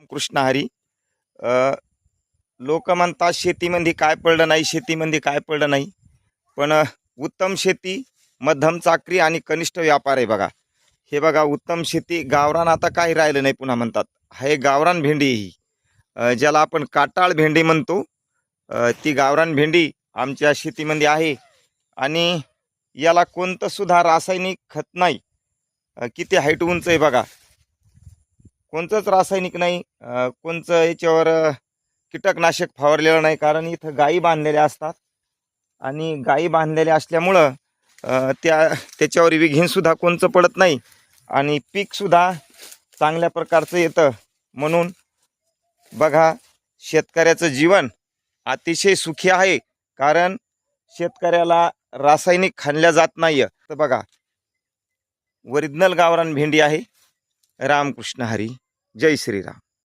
कृष्ण हरी. लोक म्हणतात शेतीमध्ये काय पडलं नाही, शेतीमध्ये काय पडलं नाही, पण उत्तम शेती, मध्यम चाकरी आणि कनिष्ठ व्यापार आहे बघा. हे बघा, उत्तम शेती, गावरान आता काही राहिलं नाही पुन्हा म्हणतात. हे गावरान भेंडी ही ज्याला आपण काटाळ भेंडी म्हणतो, ती गावरान भेंडी आमच्या शेतीमध्ये आहे. आणि याला कोणतं सुद्धा रासायनिक खत नाही. किती हाईट उंच आहे बघा, कोणतंच रासायनिक नाही, कोणचं याच्यावर कीटकनाशक फवारलेलं नाही. कारण इथं गायी बांधलेल्या असतात आणि गायी बांधलेल्या असल्यामुळं त्याच्यावर विघीनसुद्धा कोणचं पडत नाही आणि पीकसुद्धा चांगल्या प्रकारचं येतं. म्हणून बघा, शेतकऱ्याचं जीवन अतिशय सुखी आहे, कारण शेतकऱ्याला रासायनिक खाल्ल्या जात नाही. तर बघा, ओरिजिनल गावरान भेंडी आहे. रामकृष्ण हरी. जय श्रीराम.